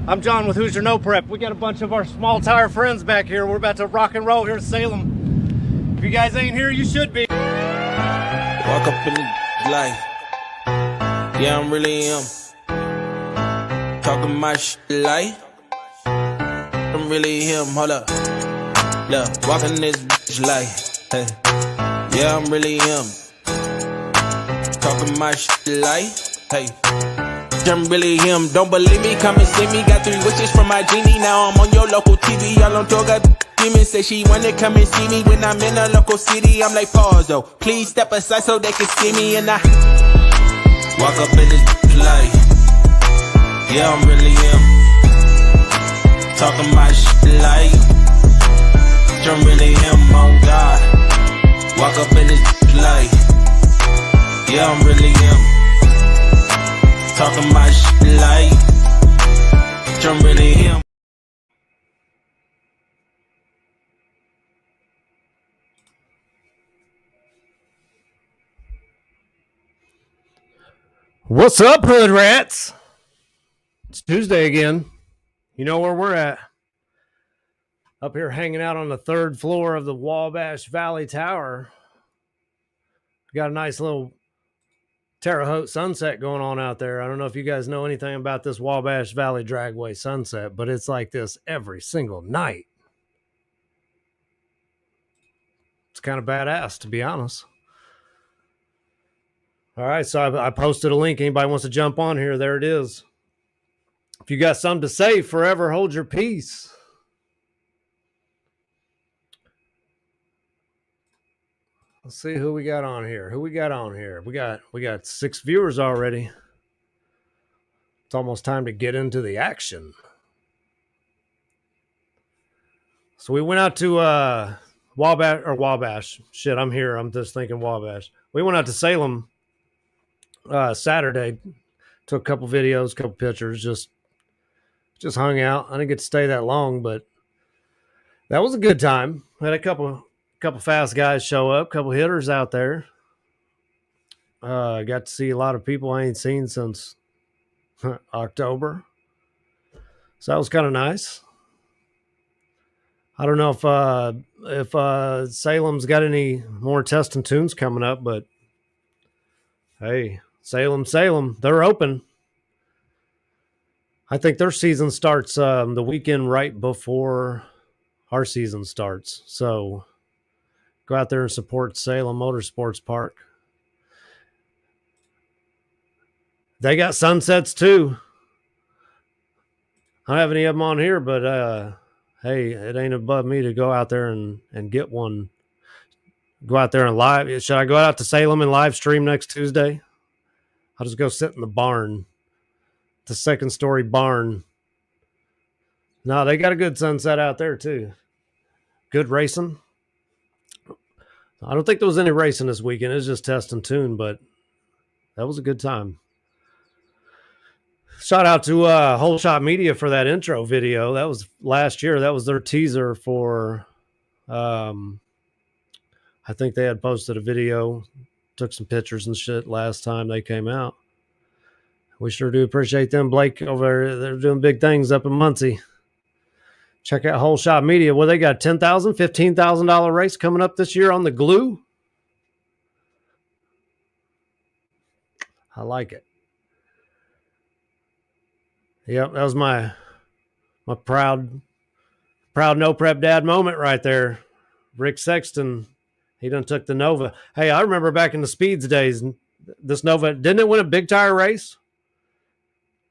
I'm John with Hoosier No Prep. We got a bunch of our small tire friends back here. We're about to rock and roll here in Salem. If you guys ain't here, you should be. Walk up in the life. Yeah, I'm really him. Talking my shit like I'm really him. Hold up. Look, walking this bitch like, hey. Yeah, I'm really him. Talking my shit like, hey. I'm really him. Don't believe me? Come and see me. Got 3 wishes from my genie. Now I'm on your local TV. Y'all on tour. Got demons. Say she wanna come and see me when I'm in a local city. I'm like, pause though. Please step aside so they can see me. And I walk up in this light. Yeah, I'm really him. Talking my shit like I'm really him. On God. Walk up in this light. Yeah, I'm really him. Talking my shit like I'm really him. What's up, hood rats? It's Tuesday again. You know where we're at. Up here hanging out on the 3rd floor of the Wabash Valley Tower. We got a nice little Terre Haute sunset going on out there. I don't know if you guys know anything about this Wabash Valley Dragway sunset, but it's like this every single night. It's kind of badass, to be honest. All right, so I posted a link. Anybody wants to jump on here, there it is. If you got something to say, forever hold your peace. Let's see who we got on here. We got 6 viewers already. It's almost time to get into the action. So we went out to Wabash. Shit, I'm here. I'm just thinking Wabash. We went out to Salem Saturday. Took a couple videos, couple pictures, just hung out. I didn't get to stay that long, but that was a good time. Had a couple fast guys show up, couple hitters out there. Got to see a lot of people I ain't seen since October. So that was kind of nice. I don't know if Salem's got any more Test and Tunes coming up, but hey, Salem, they're open. I think their season starts the weekend right before our season starts. So go out there and support Salem Motorsports Park. They got sunsets too. I don't have any of them on here, but hey, it ain't above me to go out there and get one. Go out there and live. Should I go out to Salem and live stream next Tuesday? I'll just go sit in the barn, the 2nd story barn. No, they got a good sunset out there too. Good racing. I don't think there was any racing this weekend. It was just Test and Tune, but that was a good time. Shout out to Whole Shot Media for that intro video. That was last year. That was their teaser for, I think they had posted a video, took some pictures and shit last time they came out. We sure do appreciate them, Blake, over there. They're doing big things up in Muncie. Check out Whole Shot Media. Well, they got a $10,000, $15,000 race coming up this year on the glue. I like it. Yep, that was my proud no prep dad moment right there. Rick Sexton, he done took the Nova. Hey, I remember back in the Speeds days, this Nova, didn't it win a big tire race?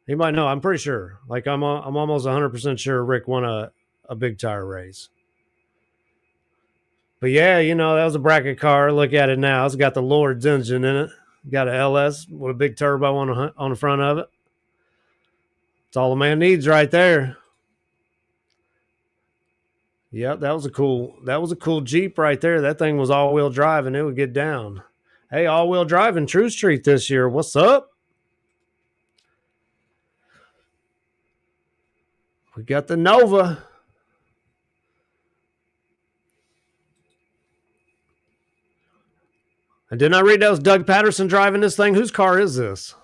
He might know. I'm pretty sure. Like I'm almost 100% sure Rick won a big tire race. But yeah, you know, that was a bracket car. Look at it now. It's got the Lord's engine in it. Got an LS with a big turbo on the front of it. That's all a man needs right there. Yep, that was a cool Jeep right there. That thing was all-wheel drive and it would get down. Hey, all-wheel drive in True Street this year. What's up? We got the Nova. And didn't I read that was Doug Patterson driving this thing? Whose car is this?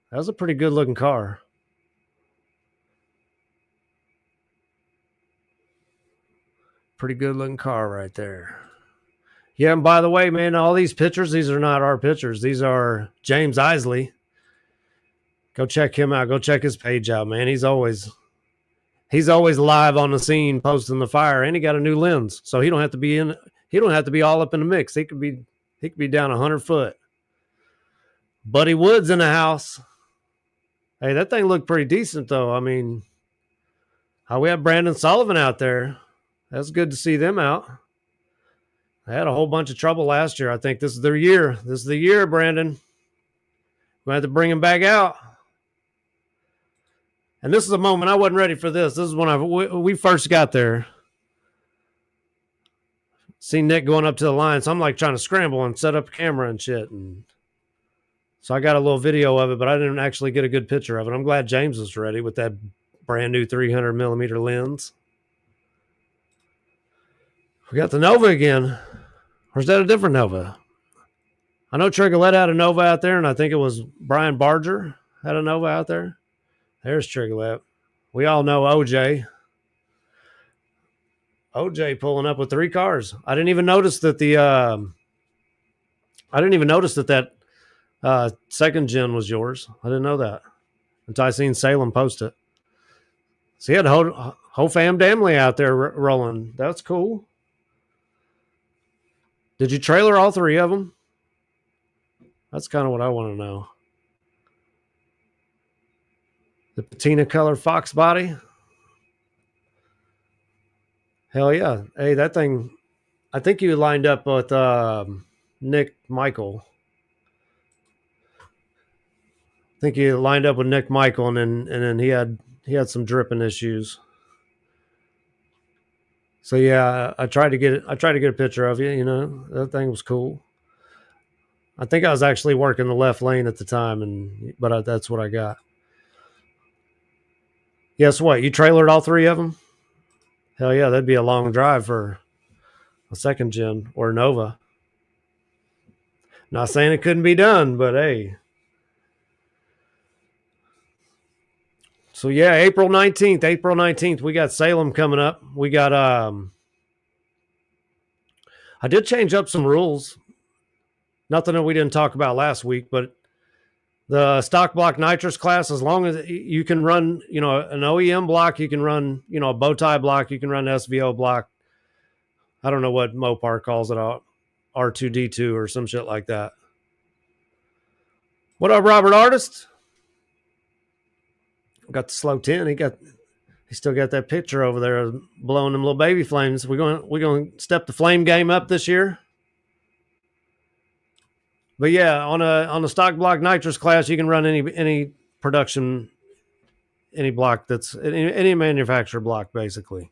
That was a pretty good looking car. Pretty good looking car right there. Yeah, and by the way, man, all these pictures, these are not our pictures. These are James Isley. Go check him out. Go check his page out, man. He's always live on the scene posting the fire, and he got a new lens. So he don't have to be all up in the mix. He could be down 100 foot. Buddy Woods in the house. Hey, that thing looked pretty decent though. I mean, how we have Brandon Sullivan out there. That's good to see them out. They had a whole bunch of trouble last year. I think this is their year. This is the year, Brandon. We have to bring him back out. And this is a moment I wasn't ready for this. This is when we first got there. See Nick going up to the line, so I'm like trying to scramble and set up a camera and shit. And so I got a little video of it, but I didn't actually get a good picture of it. I'm glad James was ready with that brand new 300 millimeter lens. We got the Nova again. Or is that a different Nova? I know Trigolette had a Nova out there, and I think it was Brian Barger had a Nova out there. There's Trigolette. We all know OJ. OJ pulling up with 3 cars. I didn't even notice that second gen was yours. I didn't know that until I seen Salem post it. So he had a whole fam family out there rolling. That's cool. Did you trailer all 3 of them? That's kind of what I want to know. The patina color Fox body. Hell yeah. Hey, that thing, I think you lined up with Nick Michael. I think you lined up with Nick Michael, and then he had some dripping issues. So yeah, I tried to get a picture of you. You know, that thing was cool. I think I was actually working the left lane at the time, but that's what I got. Guess what? You trailered all 3 of them? Hell yeah, that'd be a long drive for a second gen or Nova. Not saying it couldn't be done, but hey. So yeah, April 19th, we got Salem coming up. We got I did change up some rules. Nothing that we didn't talk about last week, but the stock block nitrous class, as long as you can run, you know, an OEM block, you can run, you know, a bow tie block, you can run an SVO block. I don't know what Mopar calls it, R2D2 or some shit like that. What up, Robert Artist? Got the slow 10. He still got that picture over there blowing them little baby flames. We're going to step the flame game up this year. But yeah, on a stock block nitrous class, you can run any production, any block that's any manufacturer block, basically.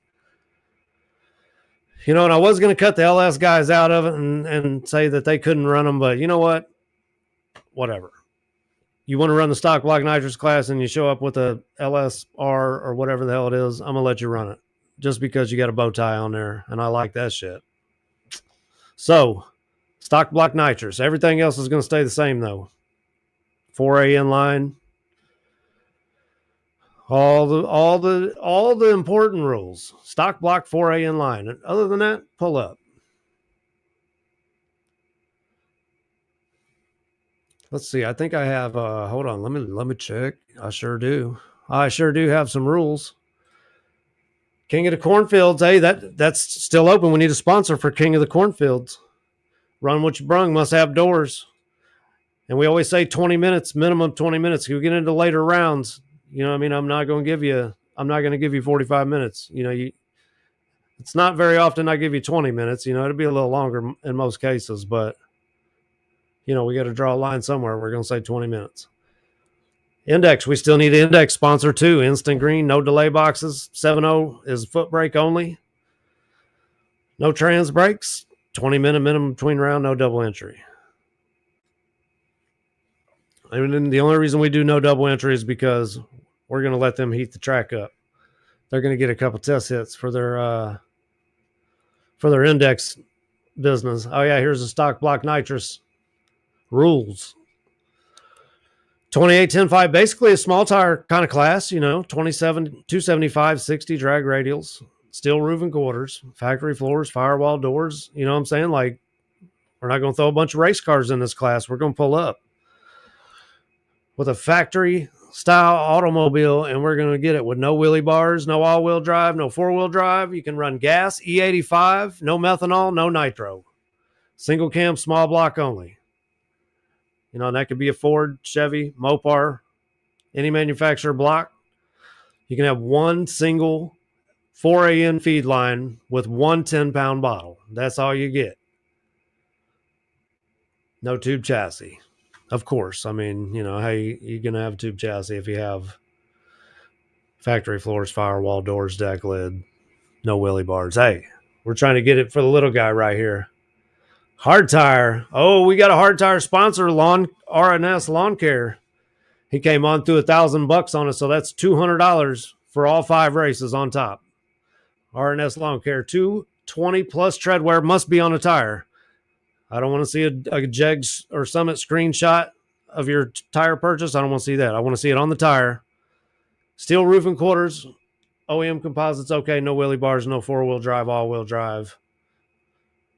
You know, and I was going to cut the LS guys out of it and say that they couldn't run them, but you know what? Whatever. You want to run the stock block nitrous class and you show up with a LSR or whatever the hell it is, I'm going to let you run it just because you got a bow tie on there, and I like that shit. So, stock block nitrous. Everything else is going to stay the same, though. 4A inline. All the important rules. Stock block 4A inline. And other than that, pull up. Let's see. I think I have. Hold on. Let me check. I sure do. I sure do have some rules. King of the Cornfields. Hey, that's still open. We need a sponsor for King of the Cornfields. Run what you brung. Must have doors. And we always say 20 minutes, minimum 20 minutes. We get into later rounds. You know what I mean? I'm not going to give you 45 minutes. You know, it's not very often I give you 20 minutes. You know, it'll be a little longer in most cases, but you know, we got to draw a line somewhere. We're going to say 20 minutes. Index. We still need an index sponsor too. Instant green, no delay boxes. 7.0 is foot brake only. No trans brakes. 20-minute minimum between round, no double entry. I mean, the only reason we do no double entry is because we're going to let them heat the track up. They're going to get a couple test hits for their index business. Oh yeah, here's the stock block nitrous rules. 28-10-5, basically a small tire kind of class, you know, 275, 60 drag radials, steel roof and quarters, factory floors, firewall doors. You know what I'm saying? Like, we're not going to throw a bunch of race cars in this class. We're going to pull up with a factory style automobile, and we're going to get it with no wheelie bars, no all-wheel drive, no four-wheel drive. You can run gas, E85, no methanol, no nitro. Single cam, small block only. You know, and that could be a Ford, Chevy, Mopar, any manufacturer block. You can have one single 4AN feed line with one 10-pound bottle. That's all you get. No tube chassis. Of course. I mean, you know, hey, you're going to have a tube chassis if you have factory floors, firewall doors, deck lid, no wheelie bars. Hey, we're trying to get it for the little guy right here. Hard tire. Oh, we got a hard tire sponsor, RNS Lawn Care. He came on through $1,000 on us, so that's $200 for all 5 races on top. RNS Lawn Care, 220 plus tread wear must be on a tire. I don't want to see a Jegs or Summit screenshot of your tire purchase. I don't want to see that. I want to see it on the tire. Steel roof and quarters, OEM composites, okay. No wheelie bars, no four-wheel drive, all-wheel drive.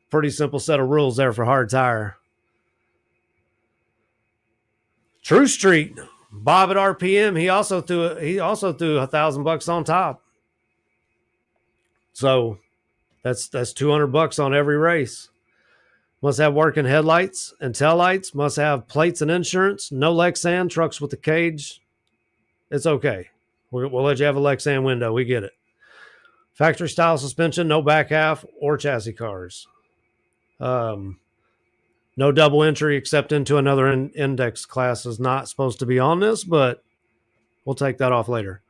Pretty simple set of rules there for hard tire. True Street, Bob at RPM. He also threw $1,000 on top. So that's $200 on every race. Must have working headlights and taillights. Must have plates and insurance. No Lexan, trucks with the cage. It's okay. We'll let you have a Lexan window. We get it. Factory style suspension, no back half or chassis cars. No double entry except into another index class is not supposed to be on this, but we'll take that off later.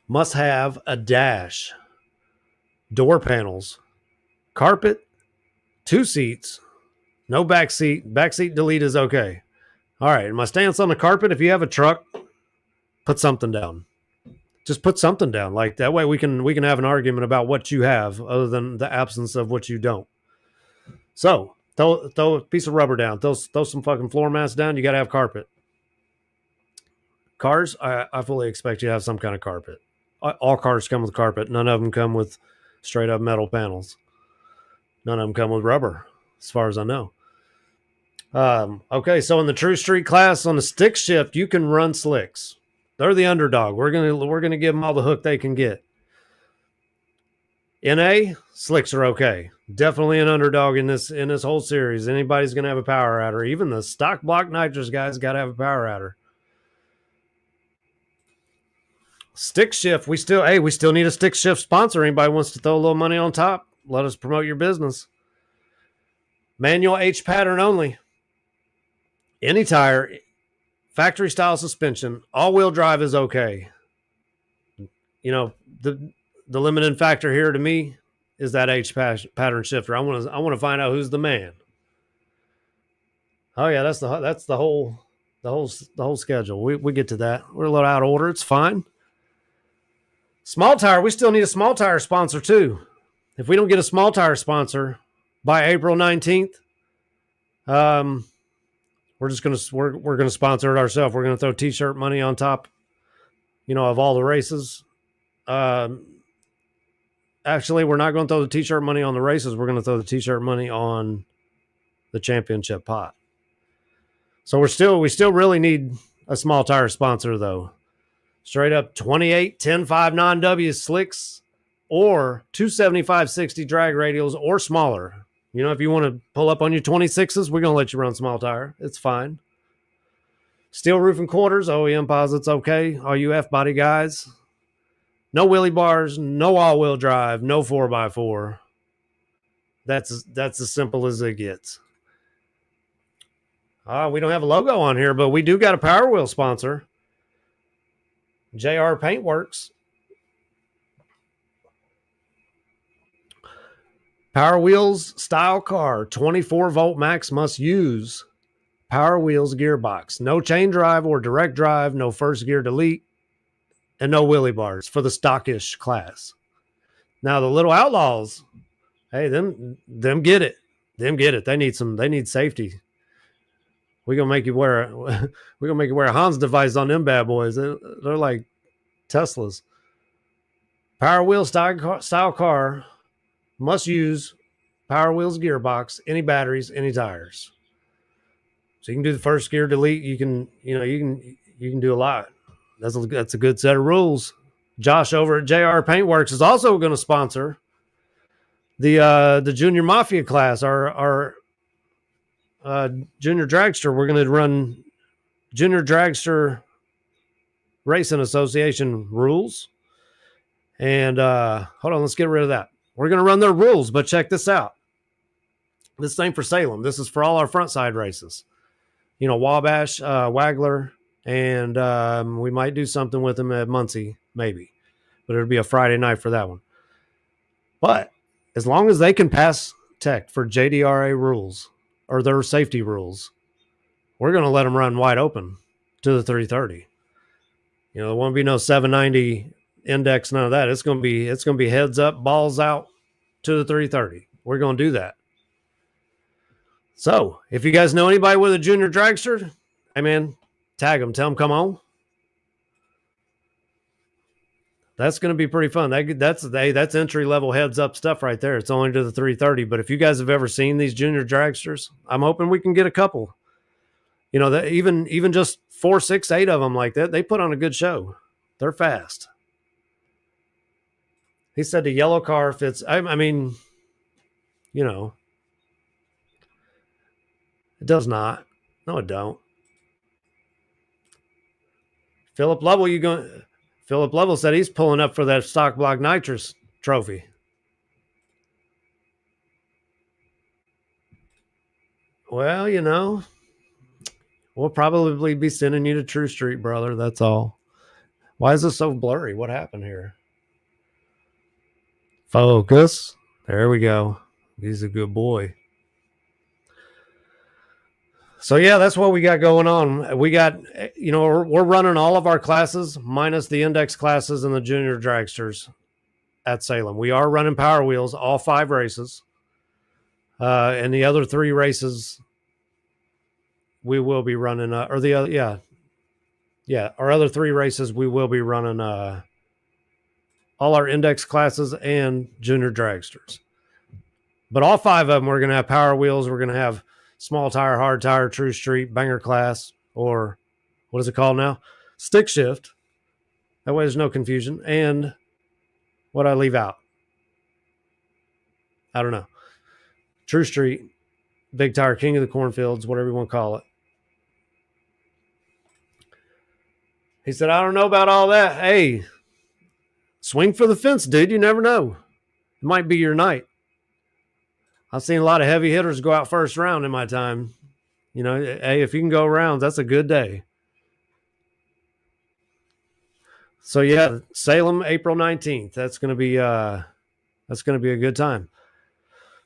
Must have a dash, door panels, carpet, 2 seats, no back seat. Back seat delete is okay. All right, my stance on the carpet, if you have a truck, put something down. Just put something down. Like that way we can have an argument about what you have other than the absence of what you don't. So throw a piece of rubber down. Throw some fucking floor mats down. You got to have carpet. Cars, I fully expect you to have some kind of carpet. All cars come with carpet. None of them come with straight up metal panels. None of them come with rubber, as far as I know. Okay, so in the True Street class on the stick shift, you can run slicks. They're the underdog. We're gonna give them all the hook they can get. NA slicks are okay. Definitely an underdog in this whole series. Anybody's gonna have a power adder. Even the stock block nitrous guys got to have a power adder. Stick shift, we still need a stick shift sponsor. Anybody wants to throw a little money on top? Let us promote your business. Manual H pattern only. Any tire, factory style suspension, all-wheel drive is okay. You know, the limiting factor here to me is that H pattern shifter. I want to find out who's the man. Oh yeah, that's the whole schedule. We get to that. We're a little out of order. It's fine. Small tire, we still need a small tire sponsor too. If we don't get a small tire sponsor by April 19th, we're gonna sponsor it ourselves. We're gonna throw t-shirt money on top, you know, of all the races. Actually, we're not going to throw the t-shirt money on the races. We're going to throw the t-shirt money on the championship pot. So we still really need a small tire sponsor though. Straight up 28 10.5 non-W slicks or 275/60 drag radials or smaller. You know, if you want to pull up on your 26s, we're going to let you run small tire. It's fine. Steel roof and quarters, OEM posits, okay. All you F-body guys. No wheelie bars, no all-wheel drive, no 4x4. That's as simple as it gets. We don't have a logo on here, but we do got a Power Wheel sponsor. JR Paintworks. Power Wheels style car, 24-volt max must use Power Wheels gearbox. No chain drive or direct drive, no first gear delete, and no wheelie bars for the stockish class. Now the little outlaws, hey, them get it. Them get it. They need safety. We're gonna make you wear a Hans device on them bad boys. They're like Teslas. Power Wheel style car must use Power Wheels gearbox, any batteries, any tires. So you can do the first gear delete. You can do a lot. That's a good set of rules. Josh over at JR Paintworks is also going to sponsor the Junior Mafia class, our Junior Dragster. We're going to run Junior Dragster Racing Association rules. And hold on, let's get rid of that. We're going to run their rules, but check this out. This ain't for Salem. This is for all our front side races. Wabash, Wagler, and we might do something with them at Muncie, maybe. But it'll be a Friday night for that one. But as long as they can pass tech for JDRA rules or their safety rules, we're going to let them run wide open to the 330. There won't be no 790 index, none of that. It's going to be heads up, balls out to the 330. We're going to do that. So if you guys know anybody with a Junior Dragster, hey man, tag them, tell them come on. That's going to be pretty fun. That's entry level heads up stuff right there. It's only to the 330. But if you guys have ever seen these Junior Dragsters, I'm hoping we can get a couple. That even just 4, 6, 8 of them like that, they put on a good show. They're fast. He said the yellow car fits. I mean, it does not. No, it don't. Philip Lovell said he's pulling up for that stock block nitrous trophy. Well, we'll probably be sending you to True Street, brother. That's all. Why is this so blurry? What happened here? Focus. There we go. He's a good boy. So yeah, that's what we got going on. We got, we're running all of our classes minus the index classes and the Junior Dragsters at Salem. We are running Power Wheels, all 5 races. And the other 3 races we will be running, our other 3 races we will be running all our index classes and Junior Dragsters. But all 5 of them, we're going to have Power Wheels. We're going to have small tire, hard tire, True Street, banger class, or what is it called now? Stick shift. That way there's no confusion. And what I leave out? I don't know. True Street, big tire, king of the cornfields, whatever you want to call it. He said, I don't know about all that. Hey, swing for the fence, dude. You never know. It might be your night. I've seen a lot of heavy hitters go out first round in my time. Hey, if you can go rounds, that's a good day. So yeah, Salem, April 19th. That's going to be a good time.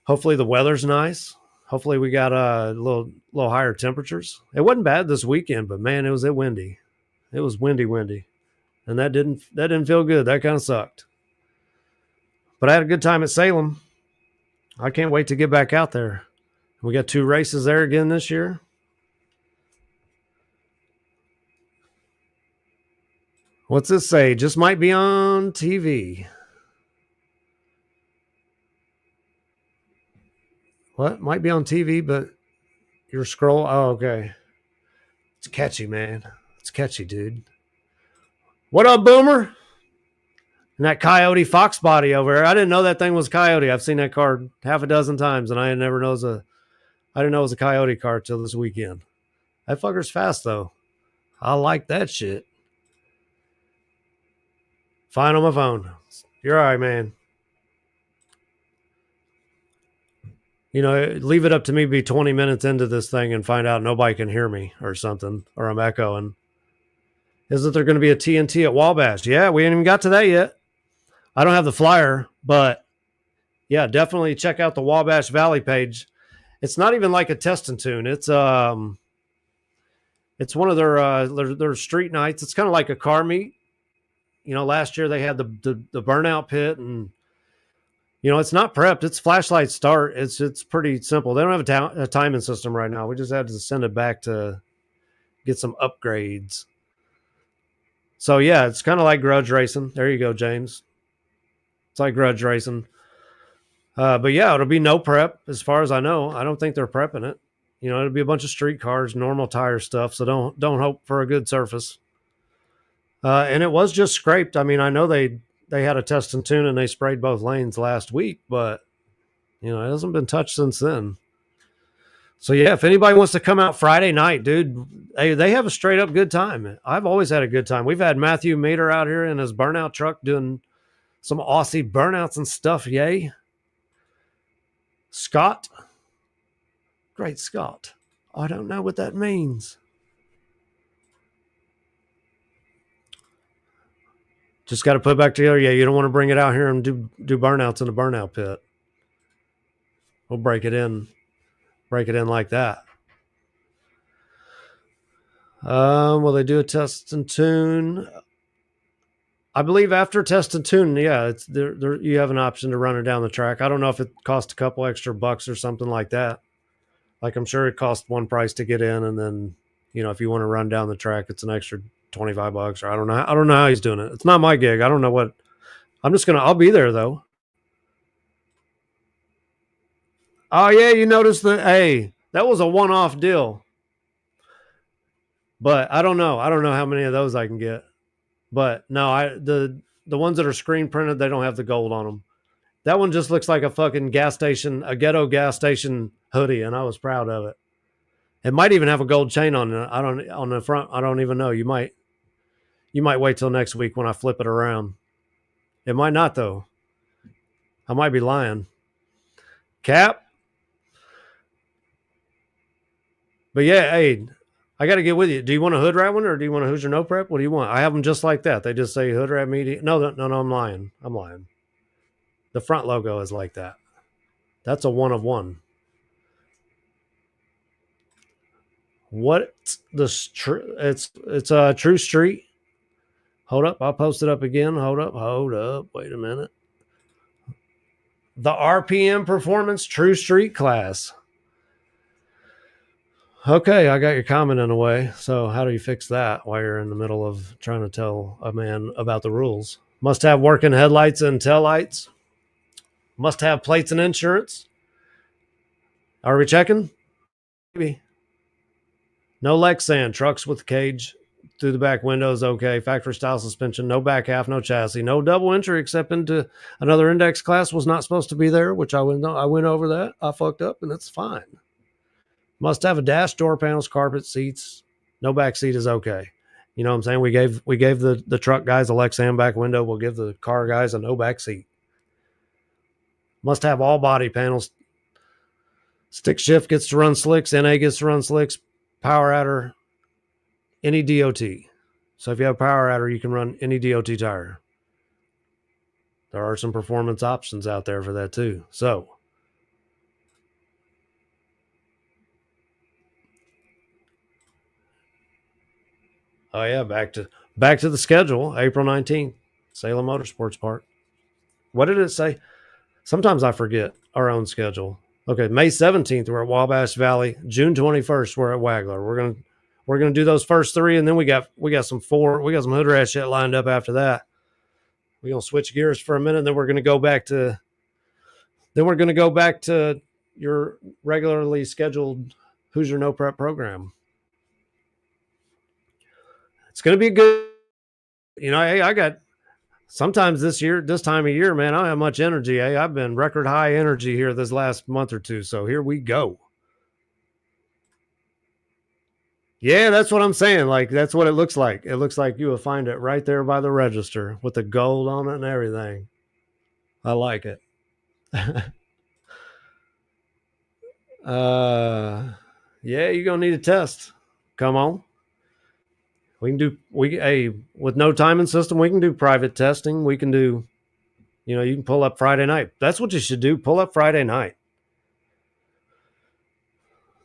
Hopefully the weather's nice. Hopefully we got a little higher temperatures. It wasn't bad this weekend, but man, it was windy. It was windy, and that didn't feel good. That kind of sucked. But I had a good time at Salem. I can't wait to get back out there. We got 2 races there again this year. What's this say? Just might be on TV. What? Might be on TV, but your scroll. Oh, okay. It's catchy, man. It's catchy, dude. What up, Boomer? And that Coyote Fox body over there. I didn't know that thing was Coyote. I've seen that car half a dozen times, and I didn't know it was a Coyote car till this weekend. That fucker's fast, though. I like that shit. Fine on my phone. You're all right, man. Leave it up to me to be 20 minutes into this thing and find out nobody can hear me or something, or I'm echoing. Isn't there going to be a TNT at Wabash? Yeah, we ain't even got to that yet. I don't have the flyer, but yeah, definitely check out the Wabash Valley page. It's not even like a test and tune. It's one of their street nights. It's kind of like a car meet. Last year they had the burnout pit, and it's not prepped. It's flashlight start. It's pretty simple. They don't have a timing system right now. We just had to send it back to get some upgrades. So yeah, it's kind of like grudge racing. There you go, James. It's like grudge racing. But yeah, it'll be no prep as far as I know. I don't think they're prepping it. You know, it'll be a bunch of street cars, normal tire stuff. So don't hope for a good surface. And it was just scraped. I mean, I know they had a test and tune and they sprayed both lanes last week, but you know, it hasn't been touched since then. So yeah, if anybody wants to come out Friday night, dude, they have a straight up good time. I've always had a good time. We've had Matthew Meter out here in his burnout truck doing some Aussie burnouts and stuff. Yay. Scott. Great Scott. I don't know what that means. Just got to put it back together. Yeah, you don't want to bring it out here and do burnouts in the burnout pit. We'll break it in like that. Will they do a test and tune? I believe after test and tune, yeah, it's there. You have an option to run it down the track. I don't know if it costs a couple extra bucks or something like that. Like I'm sure it costs one price to get in, and then you know if you want to run down the track, it's an extra $25 or I don't know. I don't know how he's doing it. It's not my gig. I don't know what. I'll be there though. Oh yeah, you noticed hey, that was a one-off deal. But I don't know. I don't know how many of those I can get. But no, the ones that are screen printed, they don't have the gold on them. That one just looks like a fucking gas station, a ghetto gas station hoodie, and I was proud of it. It might even have a gold chain on it. On the front. I don't even know. You might wait till next week when I flip it around. It might not though. I might be lying. Cap. But yeah, hey, I got to get with you. Do you want a hood wrap one or do you want a Hoosier no prep? What do you want? I have them just like that. They just say hood wrap media. No, I'm lying. The front logo is like that. That's a one of one. What it's a True Street. Hold up, I'll post it up again. Hold up. Wait a minute. The RPM Performance True Street class. Okay, I got your comment in a way. So how do you fix that while you're in the middle of trying to tell a man about the rules? Must have working headlights and tail lights. Must have plates and insurance. Are we checking? Maybe. No Lexan. Trucks with cage through the back windows. Okay. Factory style suspension. No back half. No chassis. No double entry except into another index class was not supposed to be there, which I went over that. I fucked up and it's fine. Must have a dash, door panels, carpet, seats. No back seat is okay. You know what I'm saying? We gave the truck guys a Lexan back window. We'll give the car guys a no back seat. Must have all body panels. Stick shift gets to run slicks. NA gets to run slicks. Power adder. Any DOT. So if you have a power adder, you can run any DOT tire. There are some performance options out there for that too. So oh yeah, back to the schedule. April 19th, Salem Motorsports Park. What did it say? Sometimes I forget our own schedule. Okay, May 17th we're at Wabash Valley. June 21st we're at Wagler. We're gonna do those first three, and then we got some hood rat shit lined up after that. We're gonna switch gears for a minute, and then we're gonna go back to your regularly scheduled Hoosier No Prep program. It's gonna be good. You know, hey, I got sometimes this time of year, man, I don't have much energy. Hey, I've been record high energy here this last month or two. So here we go. Yeah, that's what I'm saying. Like, that's what it looks like. It looks like you will find it right there by the register with the gold on it and everything. I like it. Yeah, you're going to need a test. Come on. With no timing system, we can do private testing. We can do, you can pull up Friday night. That's what you should do. Pull up Friday night.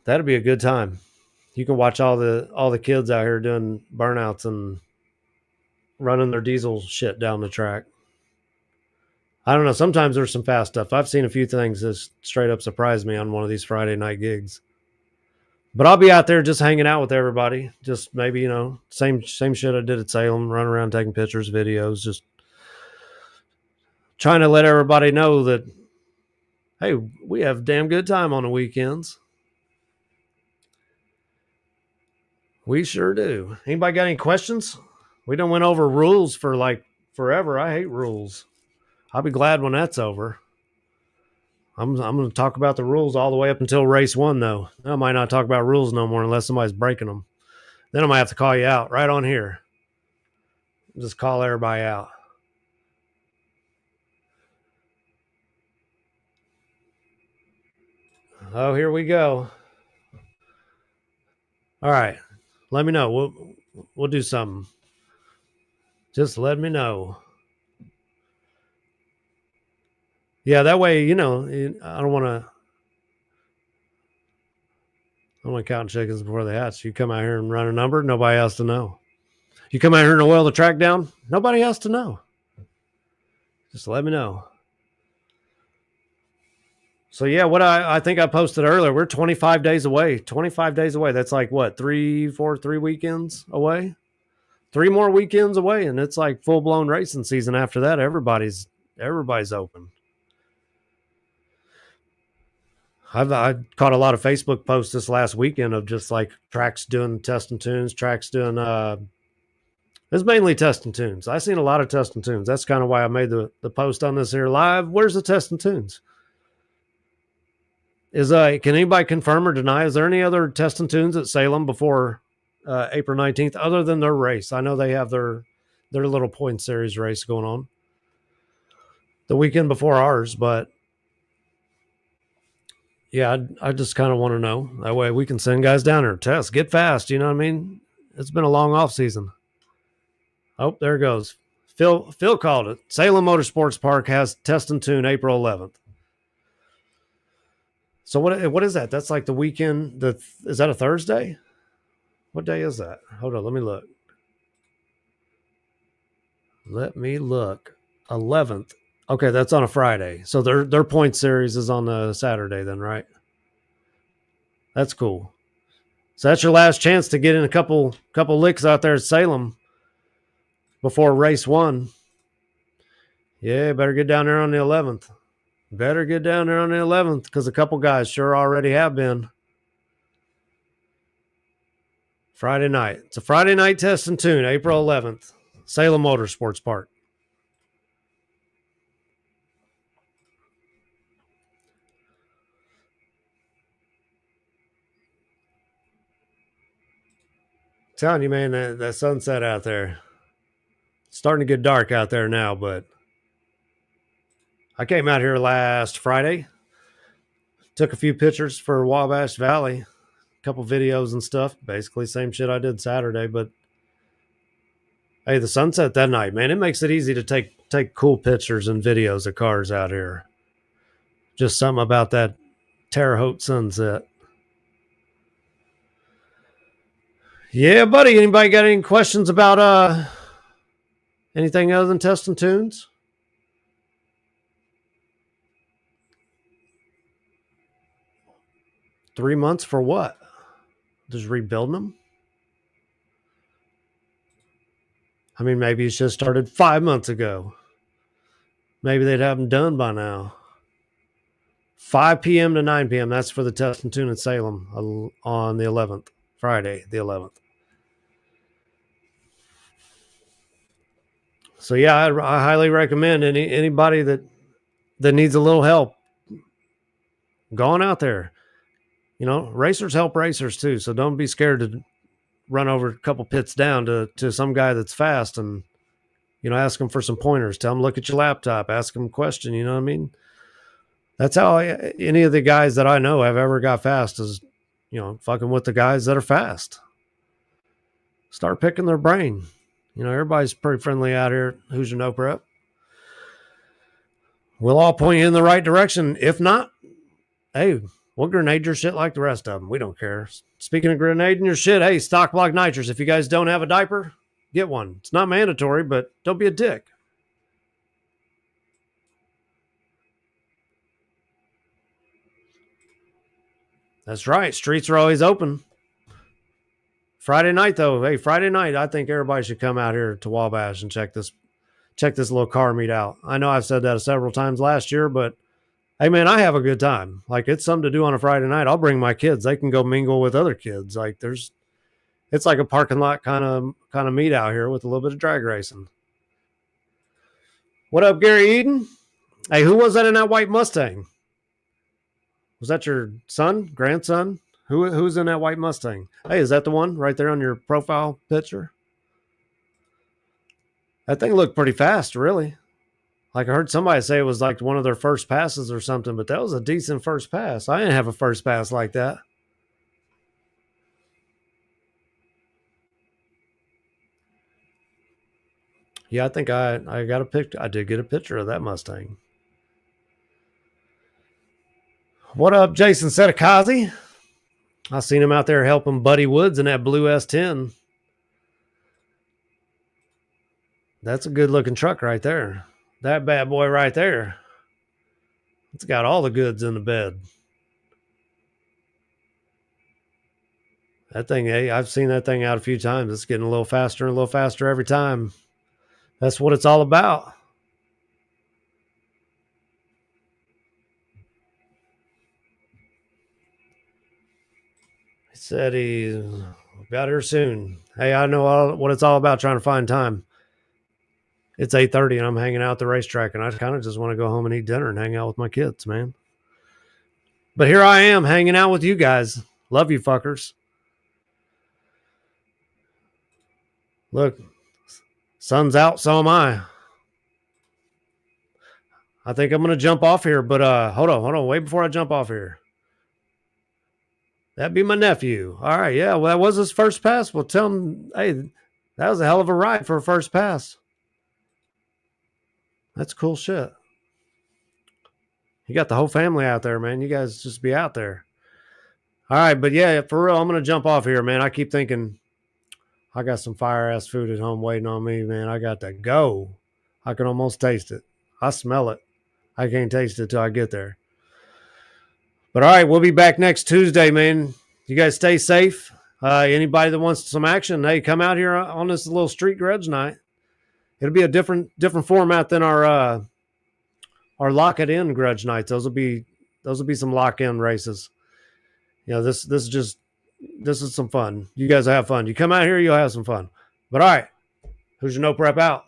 That'd be a good time. You can watch all the kids out here doing burnouts and running their diesel shit down the track. I don't know. Sometimes there's some fast stuff. I've seen a few things that straight up surprised me on one of these Friday night gigs. But I'll be out there just hanging out with everybody. Just maybe, same shit I did at Salem, run around taking pictures, videos, just trying to let everybody know that, hey, we have a damn good time on the weekends. We sure do. Anybody got any questions? We done went over rules for like forever. I hate rules. I'll be glad when that's over. I'm going to talk about the rules all the way up until race 1, though. I might not talk about rules no more unless somebody's breaking them. Then I might have to call you out right on here. Just call everybody out. Oh, here we go. All right. Let me know. We'll do something. Just let me know. Yeah, that way, I don't want to. I don't want to count chickens before they hatch. You come out here and run a number, nobody has to know. You come out here and oil the track down, nobody has to know. Just let me know. So yeah, what I think I posted earlier, we're 25 days away. 25 days away. That's like what, 3 weekends away? 3 more weekends away, and it's like full blown racing season after that. Everybody's open. I caught a lot of Facebook posts this last weekend of just like tracks doing test and tunes, tracks doing it's mainly test and tunes. I seen a lot of test and tunes. That's kind of why I made the post on this here live. Where's the test and tunes? Can anybody confirm or deny? Is there any other test and tunes at Salem before April 19th other than their race? I know they have their little point series race going on the weekend before ours, but yeah, I just kind of want to know. That way we can send guys down there, test, get fast. You know what I mean? It's been a long off season. Oh, there it goes. Phil called it. Salem Motorsports Park has test and tune April 11th. So what is that? That's like the weekend. Is that a Thursday? What day is that? Hold on, let me look. 11th. Okay, that's on a Friday. So their point series is on the Saturday then, right? That's cool. So that's your last chance to get in a couple licks out there at Salem before race 1. Yeah, better get down there on the 11th. Better get down there on the 11th because a couple guys sure already have been. Friday night. It's a Friday night test and tune, April 11th. Salem Motorsports Park. I'm telling you, man, that sunset out there. It's starting to get dark out there now, but I came out here last Friday. Took a few pictures for Wabash Valley. A couple videos and stuff. Basically same shit I did Saturday, but hey, the sunset that night, man, it makes it easy to take cool pictures and videos of cars out here. Just something about that Terre Haute sunset. Yeah, buddy. Anybody got any questions about anything other than test and tunes? $3 months for what? Just rebuilding them? I mean, maybe it's just started 5 months ago. Maybe they'd have them done by now. 5 p.m. to 9 p.m. That's for the test and tune in Salem on the 11th, Friday, the 11th. So yeah, I highly recommend anybody that needs a little help, going out there. You know, racers help racers too, so don't be scared to run over a couple pits down to some guy that's fast and, ask him for some pointers. Tell him, look at your laptop, ask him a question. You know what I mean? That's how any of the guys that I know have ever got fast is, fucking with the guys that are fast. Start picking their brain. Everybody's pretty friendly out here at Hoosier No Prep. We'll all point you in the right direction. If not, hey, we'll grenade your shit like the rest of them. We don't care. Speaking of grenading your shit, hey, stock block nitrous. If you guys don't have a diaper, get one. It's not mandatory, but don't be a dick. That's right. Streets are always open. Friday night, though. Hey, Friday night, I think everybody should come out here to Wabash and check this check this little car meet out. I know I've said that several times last year, but hey, man, I have a good time. Like, it's something to do on a Friday night. I'll bring my kids. They can go mingle with other kids. Like, it's like a parking lot kind of meet out here with a little bit of drag racing. What up, Gary Eden? Hey, who was that in that white Mustang? Was that your son, grandson? Who's in that white Mustang? Hey, is that the one right there on your profile picture? That thing looked pretty fast, really. Like, I heard somebody say it was like one of their first passes or something, but that was a decent first pass. I didn't have a first pass like that. Yeah, I think I got a picture. I did get a picture of that Mustang. What up, Jason Setakazi? I seen him out there helping Buddy Woods in that blue S10. That's a good looking truck right there. That bad boy right there. It's got all the goods in the bed. That thing, hey, I've seen that thing out a few times. It's getting a little faster and a little faster every time. That's what it's all about. He said he got here soon. Hey, I know what it's all about, trying to find time. It's 8:30 and I'm hanging out at the racetrack, and I kind of just want to go home and eat dinner and hang out with my kids, man. But here I am hanging out with you guys. Love you fuckers. Look, sun's out, so am I. I think I'm going to jump off here, but hold on. Wait before I jump off here. That'd be my nephew. All right, yeah, well, that was his first pass. Well, tell him, hey, that was a hell of a ride for a first pass. That's cool shit. You got the whole family out there, man. You guys just be out there. All right, but yeah, for real, I'm going to jump off here, man. I keep thinking I got some fire-ass food at home waiting on me, man. I got to go. I can almost taste it. I smell it. I can't taste it till I get there. But all right, we'll be back next Tuesday, man. You guys stay safe. Anybody that wants some action, hey, come out here on this little street grudge night. It'll be a different format than our lock it in grudge nights. Those will be some lock in races. You know, this is some fun. You guys will have fun. You come out here, you'll have some fun. But all right, Hoosier No Prep out.